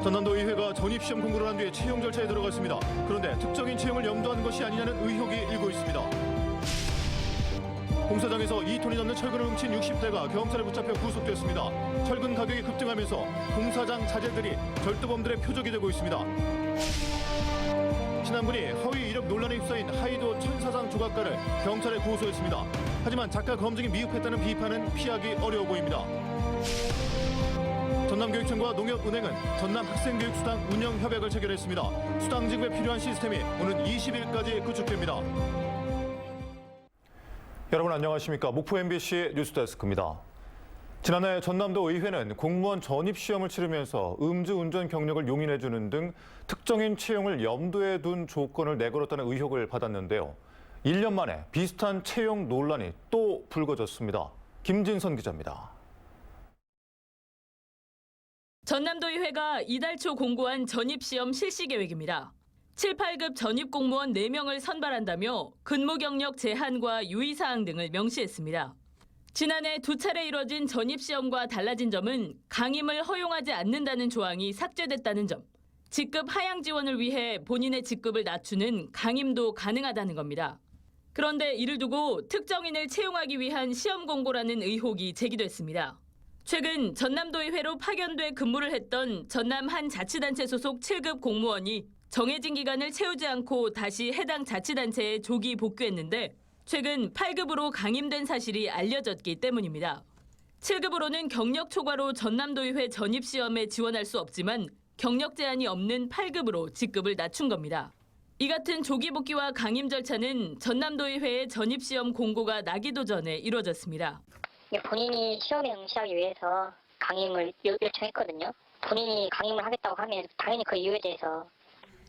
전남도 의회가 전입시험 공고를 한 뒤에 채용 절차에 들어갔습니다. 그런데 특정인 채용을 염두한 것이 아니냐는 의혹이 일고 있습니다. 공사장에서 2톤이 넘는 철근을 훔친 60대가 경찰에 붙잡혀 구속됐습니다. 철근 가격이 급등하면서 공사장 자재들이 절도범들의 표적이 되고 있습니다. 신한군이 허위 이력 논란에 휩싸인 하이도 천사장 조각가를 경찰에 고소했습니다. 하지만 작가 검증이 미흡했다는 비판은 피하기 어려워 보입니다. 전남교육청과 농협은행은 전남 학생교육수당 운영 협약을 체결했습니다. 수당 지급에 필요한 시스템이 오는 20일까지 구축됩니다. 여러분 안녕하십니까? 목포 MBC 뉴스데스크입니다. 지난해 전남도 의회는 공무원 전입시험을 치르면서 음주운전 경력을 용인해주는 등 특정인 채용을 염두에 둔 조건을 내걸었다는 의혹을 받았는데요. 1년 만에 비슷한 채용 논란이 또 불거졌습니다. 김진선 기자입니다. 전남도 의회가 이달 초 공고한 전입시험 실시 계획입니다. 7, 8급 전입 공무원 4명을 선발한다며 근무 경력 제한과 유의사항 등을 명시했습니다. 지난해 2차례 이뤄진 전입시험과 달라진 점은 강임을 허용하지 않는다는 조항이 삭제됐다는 점, 직급 하향 지원을 위해 본인의 직급을 낮추는 강임도 가능하다는 겁니다. 그런데 이를 두고 특정인을 채용하기 위한 시험 공고라는 의혹이 제기됐습니다. 최근 전남도의회로 파견돼 근무를 했던 전남 한 자치단체 소속 7급 공무원이 정해진 기간을 채우지 않고 다시 해당 자치단체에 조기 복귀했는데 최근 8급으로 강임된 사실이 알려졌기 때문입니다. 7급으로는 경력 초과로 전남도의회 전입시험에 지원할 수 없지만 경력 제한이 없는 8급으로 직급을 낮춘 겁니다. 이 같은 조기 복귀와 강임 절차는 전남도의회의 전입시험 공고가 나기도 전에 이루어졌습니다. 본인이 시험에 응시하기 위해서 강임을 요청했거든요. 본인이 강임을 하겠다고 하면 당연히 그 이유에 대해서.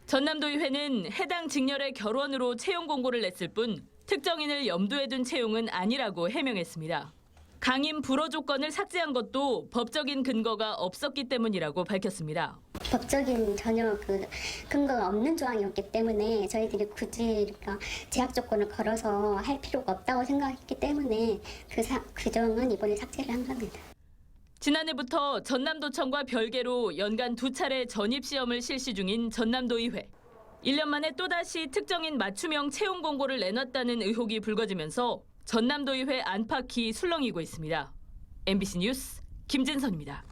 전남도의회는 해당 직렬의 결원으로 채용 공고를 냈을 뿐 특정인을 염두에 둔 채용은 아니라고 해명했습니다. 강임 불허 조건을 삭제한 것도 법적인 근거가 없었기 때문이라고 밝혔습니다. 법적인 전혀 근거가 없는 조항이었기 때문에 저희들이 굳이 제약 조건을 걸어서 할 필요가 없다고 생각했기 때문에 그 점은 이번에 삭제를 한 겁니다. 지난해부터 전남도청과 별개로 연간 2차례 전입시험을 실시 중인 전남도의회. 1년 만에 또다시 특정인 맞춤형 채용 공고를 내놨다는 의혹이 불거지면서 전남도의회 안팎이 술렁이고 있습니다. MBC 뉴스 김진선입니다.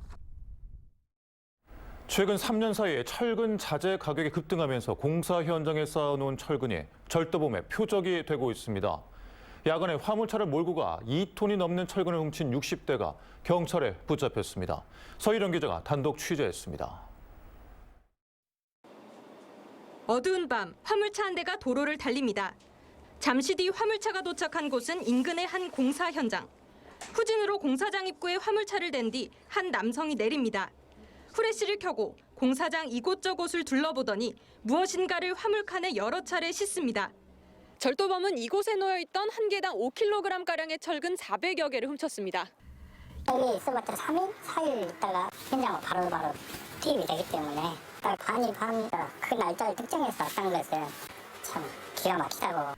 최근 3년 사이에 철근 자재 가격이 급등하면서 공사 현장에 쌓아놓은 철근이 절도범의 표적이 되고 있습니다. 야간에 화물차를 몰고 가 2톤이 넘는 철근을 훔친 60대가 경찰에 붙잡혔습니다. 서희령 기자가 단독 취재했습니다. 어두운 밤 화물차 한 대가 도로를 달립니다. 잠시 뒤 화물차가 도착한 곳은 인근의 한 공사 현장. 후진으로 공사장 입구에 화물차를 댄 뒤 한 남성이 내립니다. 후레쉬를 켜고 공사장 이곳저곳을 둘러보더니 무엇인가를 화물칸에 여러 차례 싣습니다. 절도범은 이곳에 놓여있던 한 개당 5kg가량의 철근 400여 개를 훔쳤습니다. 여기 있어봤자 3일, 4일 있다가 현장으로 바로 투입이 되기 때문에 딱 반입합니다. 그 날짜를 특정해서 딴 것은 참 기가 막히다고.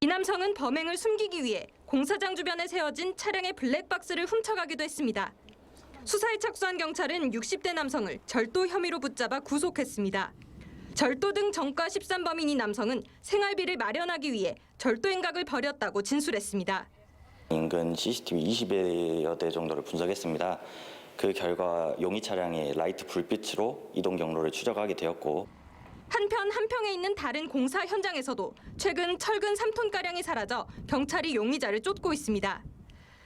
이 남성은 범행을 숨기기 위해 공사장 주변에 세워진 차량의 블랙박스를 훔쳐가기도 했습니다. 수사에 착수한 경찰은 60대 남성을 절도 혐의로 붙잡아 구속했습니다. 절도 등 전과 13범인 이 남성은 생활비를 마련하기 위해 절도 행각을 벌였다고 진술했습니다. 인근 CCTV 20여 대 정도를 분석했습니다. 그 결과 용의 차량이 라이트 불빛으로 이동 경로를 추적하게 되었고 한편 한평에 있는 다른 공사 현장에서도 최근 철근 3톤가량이 사라져 경찰이 용의자를 쫓고 있습니다.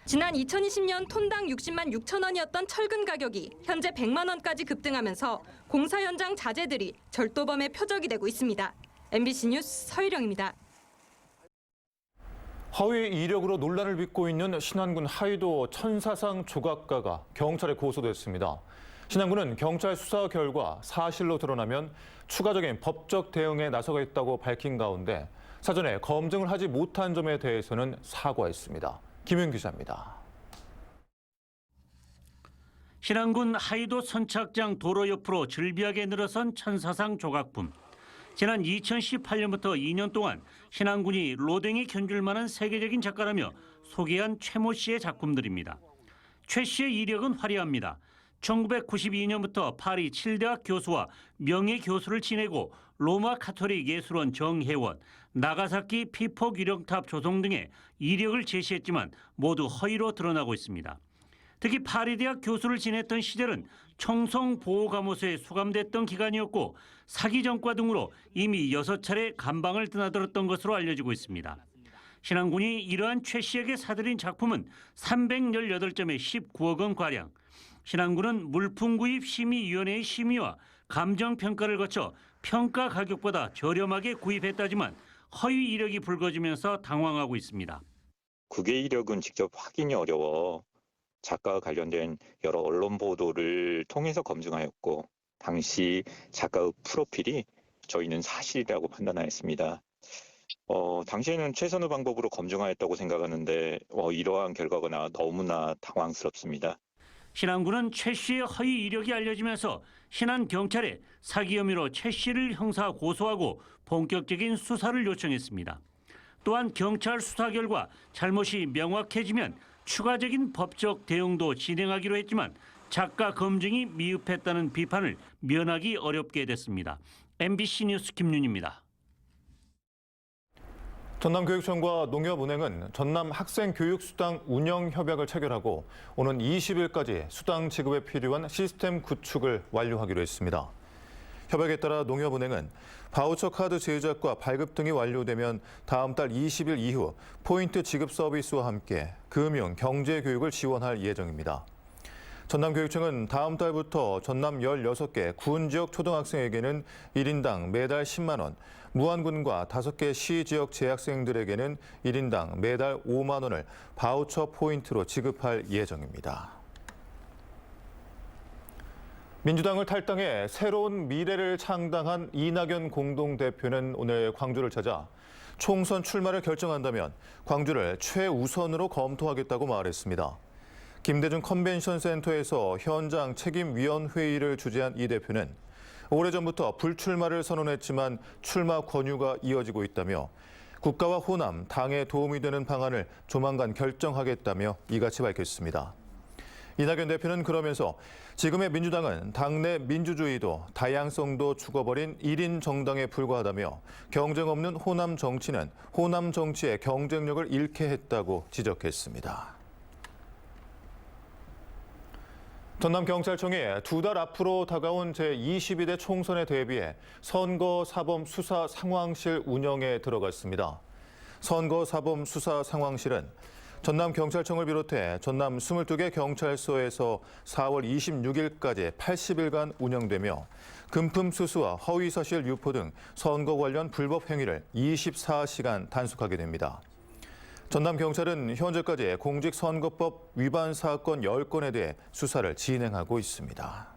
지난 2020년 톤당 60만 6천 원이었던 철근 가격이 현재 100만 원까지 급등하면서 공사 현장 자재들이 절도범의 표적이 되고 있습니다. MBC 뉴스 서희령입니다. 허위 이력으로 논란을 빚고 있는 신안군 하이도 천사상 조각가가 경찰에 고소됐습니다. 신안군은 경찰 수사 결과 사실로 드러나면 추가적인 법적 대응에 나서겠다고 밝힌 가운데 사전에 검증을 하지 못한 점에 대해서는 사과했습니다. 김윤 기자입니다. 신안군 하이도 선착장 도로 옆으로 즐비하게 늘어선 천사상 조각품. 지난 2018년부터 2년 동안 신안군이 로댕이 견줄 만한 세계적인 작가라며 소개한 최모 씨의 작품들입니다. 최 씨의 이력은 화려합니다. 1992년부터 파리 7대학 교수와 명예교수를 지내고 로마 카톨릭 예술원 정회원, 나가사키 피폭 유령탑 조성 등의 이력을 제시했지만 모두 허위로 드러나고 있습니다. 특히 파리대학 교수를 지냈던 시절은 청송보호감호소에 수감됐던 기간이었고 사기 전과 등으로 이미 6차례 감방을 드나들었던 것으로 알려지고 있습니다. 신한군이 이러한 최 씨에게 사들인 작품은 318점에 19억 원가량. 신한군은 물품구입심의위원회의 심의와 감정평가를 거쳐 평가 가격보다 저렴하게 구입했다지만 허위 이력이 불거지면서 당황하고 있습니다. 국외 이력은 직접 확인이 어려워 작가와 관련된 여러 언론 보도를 통해서 검증하였고 당시 작가의 프로필이 저희는 사실이라고 판단하였습니다. 당시에는 최선의 방법으로 검증하였다고 생각하는데 이러한 결과가 너무나 당황스럽습니다. 신한군은 최 씨의 허위 이력이 알려지면서 신한 경찰에 사기 혐의로 최 씨를 형사 고소하고 본격적인 수사를 요청했습니다. 또한 경찰 수사 결과 잘못이 명확해지면 추가적인 법적 대응도 진행하기로 했지만 작가 검증이 미흡했다는 비판을 면하기 어렵게 됐습니다. MBC 뉴스 김윤입니다. 전남교육청과 농협은행은 전남 학생교육수당 운영협약을 체결하고 오는 20일까지 수당 지급에 필요한 시스템 구축을 완료하기로 했습니다. 협약에 따라 농협은행은 바우처 카드 제작과 발급 등이 완료되면 다음 달 20일 이후 포인트 지급 서비스와 함께 금융, 경제 교육을 지원할 예정입니다. 전남교육청은 다음 달부터 전남 16개 군 지역 초등학생에게는 1인당 매달 10만 원, 무안군과 5개 시 지역 재학생들에게는 1인당 매달 5만 원을 바우처 포인트로 지급할 예정입니다. 민주당을 탈당해 새로운 미래를 창당한 이낙연 공동대표는 오늘 광주를 찾아 총선 출마를 결정한다면 광주를 최우선으로 검토하겠다고 말했습니다. 김대중 컨벤션 센터에서 현장 책임위원회의를 주재한 이 대표는 오래전부터 불출마를 선언했지만 출마 권유가 이어지고 있다며 국가와 호남, 당에 도움이 되는 방안을 조만간 결정하겠다며 이같이 밝혔습니다. 이낙연 대표는 그러면서 지금의 민주당은 당내 민주주의도 다양성도 죽어버린 1인 정당에 불과하다며 경쟁 없는 호남 정치는 호남 정치의 경쟁력을 잃게 했다고 지적했습니다. 전남경찰청이 2달 앞으로 다가온 제22대 총선에 대비해 선거사범수사 상황실 운영에 들어갔습니다. 선거사범수사 상황실은 전남경찰청을 비롯해 전남 22개 경찰서에서 4월 26일까지 80일간 운영되며 금품 수수와 허위사실 유포 등 선거 관련 불법 행위를 24시간 단속하게 됩니다. 전남경찰은 현재까지 공직선거법 위반 사건 10건에 대해 수사를 진행하고 있습니다.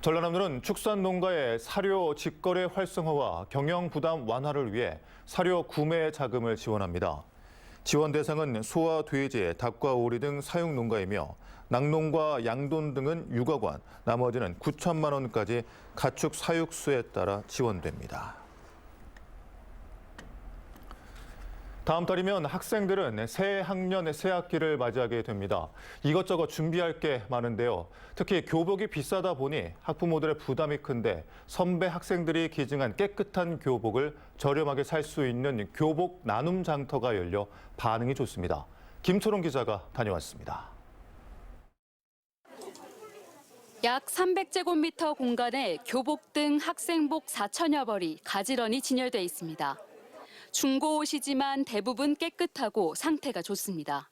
전라남도는 축산농가의 사료 직거래 활성화와 경영 부담 완화를 위해 사료 구매 자금을 지원합니다. 지원 대상은 소와 돼지, 닭과 오리 등 사육농가이며 낙농과 양돈 등은 6억 원, 나머지는 9천만 원까지 가축 사육수에 따라 지원됩니다. 다음 달이면 학생들은 새 학년, 새 학기를 맞이하게 됩니다. 이것저것 준비할 게 많은데요. 특히 교복이 비싸다 보니 학부모들의 부담이 큰데 선배 학생들이 기증한 깨끗한 교복을 저렴하게 살 수 있는 교복 나눔 장터가 열려 반응이 좋습니다. 김초롱 기자가 다녀왔습니다. 약 300제곱미터 공간에 교복 등 학생복 4천여 벌이 가지런히 진열돼 있습니다. 중고 옷이지만 대부분 깨끗하고 상태가 좋습니다.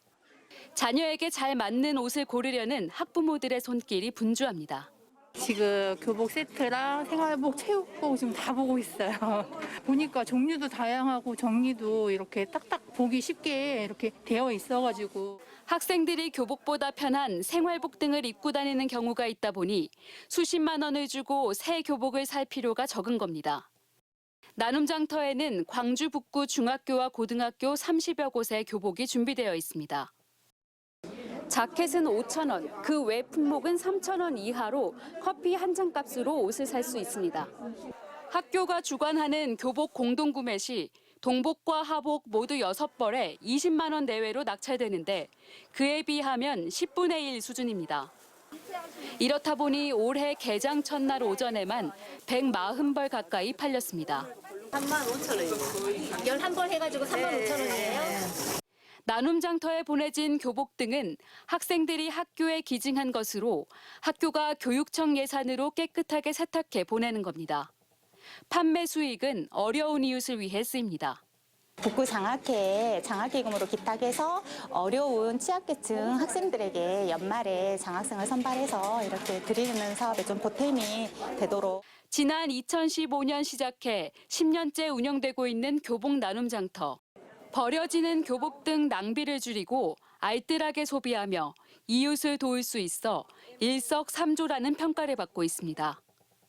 자녀에게 잘 맞는 옷을 고르려는 학부모들의 손길이 분주합니다. 지금 교복 세트랑 생활복, 체육복 지금 다 보고 있어요. 보니까 종류도 다양하고 정리도 이렇게 딱딱 보기 쉽게 이렇게 되어 있어가지고. 학생들이 교복보다 편한 생활복 등을 입고 다니는 경우가 있다 보니 수십만 원을 주고 새 교복을 살 필요가 적은 겁니다. 나눔장터에는 광주 북구 중학교와 고등학교 30여 곳의 교복이 준비되어 있습니다. 자켓은 5,000원, 그 외 품목은 3,000원 이하로 커피 한 잔 값으로 옷을 살 수 있습니다. 학교가 주관하는 교복 공동구매 시 동복과 하복 모두 6벌에 20만 원 내외로 낙찰되는데 그에 비하면 10분의 1 수준입니다. 이렇다 보니 올해 개장 첫날 오전에만 140벌 가까이 팔렸습니다. 35,000원이에요. 11벌 해가지고 35,000원이에요. 나눔장터에 보내진 교복 등은 학생들이 학교에 기증한 것으로 학교가 교육청 예산으로 깨끗하게 세탁해 보내는 겁니다. 판매 수익은 어려운 이웃을 위해 쓰입니다. 북구 장학기금으로 기탁해서 어려운 취약계층 학생들에게 연말에 장학생을 선발해서 이렇게 드리는 사업에 좀 보탬이 되도록. 지난 2015년 시작해 10년째 운영되고 있는 교복 나눔장터. 버려지는 교복 등 낭비를 줄이고 알뜰하게 소비하며 이웃을 도울 수 있어 일석삼조라는 평가를 받고 있습니다.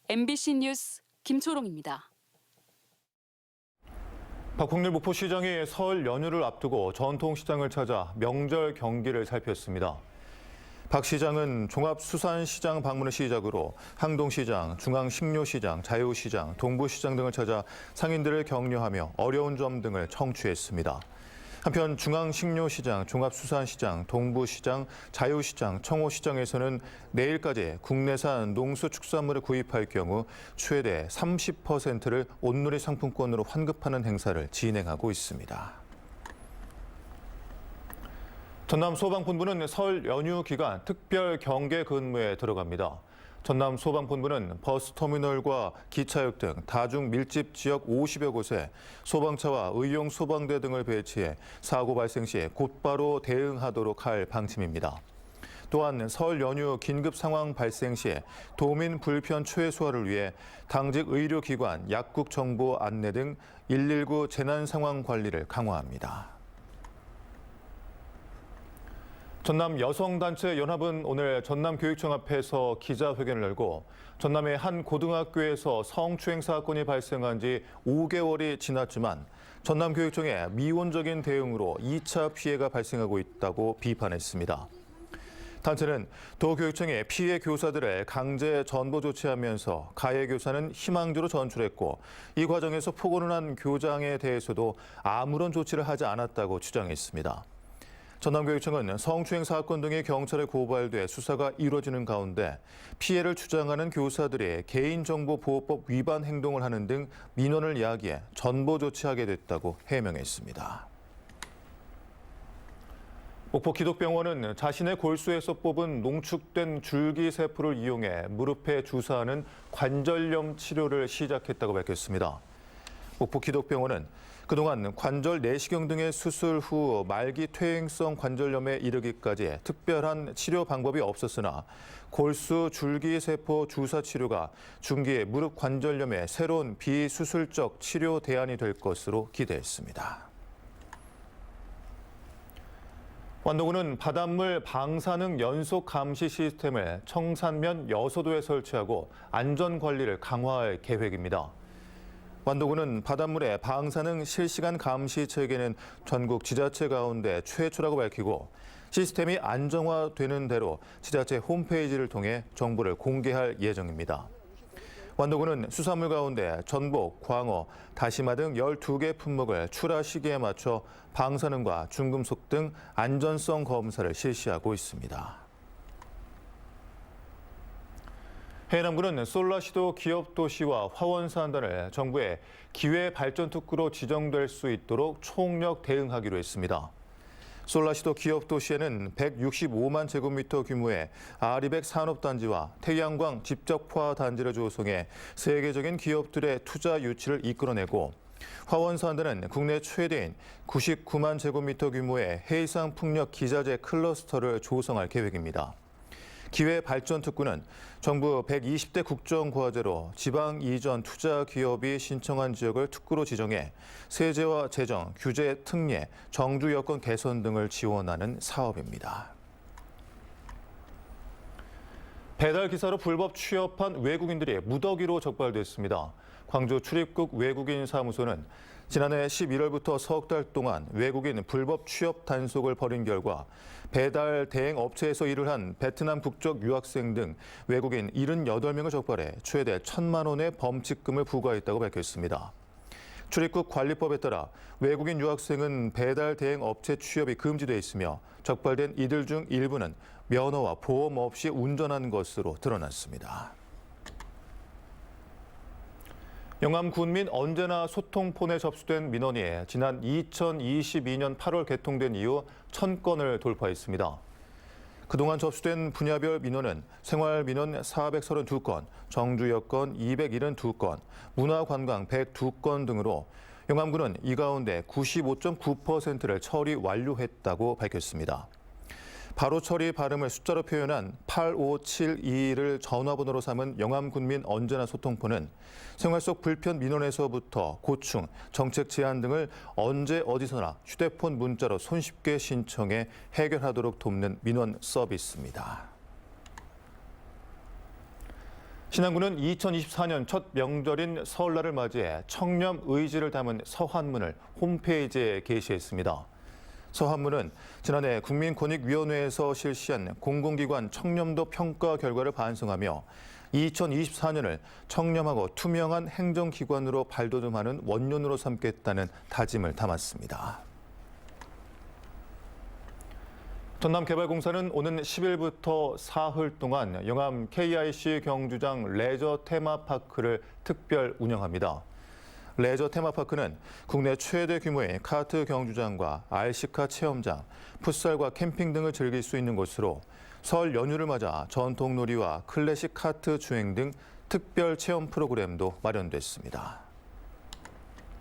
MBC 뉴스 김초롱입니다. 박홍렬 목포시장이 설 연휴를 앞두고 전통시장을 찾아 명절 경기를 살폈습니다. 박 시장은 종합수산시장 방문을 시작으로 항동시장, 중앙식료시장, 자유시장, 동부시장 등을 찾아 상인들을 격려하며 어려운 점 등을 청취했습니다. 한편 중앙식료시장, 종합수산시장, 동부시장, 자유시장, 청호시장에서는 내일까지 국내산 농수축산물을 구입할 경우 최대 30%를 온누리 상품권으로 환급하는 행사를 진행하고 있습니다. 전남소방본부는 설 연휴 기간 특별 경계 근무에 들어갑니다. 전남소방본부는 버스터미널과 기차역 등 다중 밀집 지역 50여 곳에 소방차와 의용 소방대 등을 배치해 사고 발생 시 곧바로 대응하도록 할 방침입니다. 또한 설 연휴 긴급 상황 발생 시 도민 불편 최소화를 위해 당직 의료기관 약국 정보 안내 등 119 재난 상황 관리를 강화합니다. 전남 여성단체 연합은 오늘 전남교육청 앞에서 기자회견을 열고 전남의 한 고등학교에서 성추행 사건이 발생한 지 5개월이 지났지만 전남교육청의 미온적인 대응으로 2차 피해가 발생하고 있다고 비판했습니다. 단체는 도교육청이 피해 교사들을 강제 전보 조치하면서 가해 교사는 희망주로 전출했고 이 과정에서 폭언을 한 교장에 대해서도 아무런 조치를 하지 않았다고 주장했습니다. 전남교육청은 성추행 사건 등이 경찰에 고발돼 수사가 이루어지는 가운데 피해를 주장하는 교사들이 개인정보보호법 위반 행동을 하는 등 민원을 야기해 전보 조치하게 됐다고 해명했습니다. 목포 기독병원은 자신의 골수에서 뽑은 농축된 줄기세포를 이용해 무릎에 주사하는 관절염 치료를 시작했다고 밝혔습니다. 목포 기독병원은 그동안 관절 내시경 등의 수술 후 말기 퇴행성 관절염에 이르기까지 특별한 치료 방법이 없었으나 골수 줄기세포 주사 치료가 중기 무릎 관절염의 새로운 비수술적 치료 대안이 될 것으로 기대했습니다. 완도군은 바닷물 방사능 연속 감시 시스템을 청산면 여서도에 설치하고 안전 관리를 강화할 계획입니다. 완도군은 바닷물의 방사능 실시간 감시 체계는 전국 지자체 가운데 최초라고 밝히고 시스템이 안정화되는 대로 지자체 홈페이지를 통해 정보를 공개할 예정입니다. 완도군은 수산물 가운데 전복, 광어, 다시마 등 12개 품목을 출하 시기에 맞춰 방사능과 중금속 등 안전성 검사를 실시하고 있습니다. 해남군은 솔라시도 기업도시와 화원산단을 정부의 기회발전특구로 지정될 수 있도록 총력 대응하기로 했습니다. 솔라시도 기업도시에는 165만 제곱미터 규모의 아리백 산업단지와 태양광 집적화 단지를 조성해 세계적인 기업들의 투자 유치를 이끌어내고 화원산단은 국내 최대인 99만 제곱미터 규모의 해상 풍력 기자재 클러스터를 조성할 계획입니다. 기회발전특구는 정부 120대 국정과제로 지방 이전 투자 기업이 신청한 지역을 특구로 지정해 세제와 재정, 규제 특례, 정주 여건 개선 등을 지원하는 사업입니다. 배달 기사로 불법 취업한 외국인들이 무더기로 적발됐습니다. 광주 출입국 외국인 사무소는 지난해 11월부터 석 달 동안 외국인 불법 취업 단속을 벌인 결과 배달 대행 업체에서 일을 한 베트남 국적 유학생 등 외국인 78명을 적발해 최대 1,000만 원의 범칙금을 부과했다고 밝혔습니다. 출입국 관리법에 따라 외국인 유학생은 배달 대행 업체 취업이 금지돼 있으며 적발된 이들 중 일부는 면허와 보험 없이 운전한 것으로 드러났습니다. 영암 군민 언제나 소통폰에 접수된 민원이 지난 2022년 8월 개통된 이후 1000건을 돌파했습니다. 그동안 접수된 분야별 민원은 생활민원 432건, 정주여건 272건, 문화관광 102건 등으로 영암군은 이 가운데 95.9%를 처리 완료했다고 밝혔습니다. 바로 처리 발음을 숫자로 표현한 8572를 전화번호로 삼은 영암군민 언제나 소통폰은 생활 속 불편 민원에서부터 고충, 정책 제안 등을 언제 어디서나 휴대폰 문자로 손쉽게 신청해 해결하도록 돕는 민원 서비스입니다. 신안군은 2024년 첫 명절인 설날을 맞이해 청렴 의지를 담은 서한문을 홈페이지에 게시했습니다. 서한문은 지난해 국민권익위원회에서 실시한 공공기관 청렴도 평가 결과를 반성하며 2024년을 청렴하고 투명한 행정기관으로 발돋움하는 원년으로 삼겠다는 다짐을 담았습니다. 전남개발공사는 오는 10일부터 사흘 동안 영암 KIC 경주장 레저 테마파크를 특별 운영합니다. 레저 테마파크는 국내 최대 규모의 카트 경주장과 RC카 체험장, 풋살과 캠핑 등을 즐길 수 있는 곳으로 설 연휴를 맞아 전통놀이와 클래식 카트 주행 등 특별 체험 프로그램도 마련됐습니다.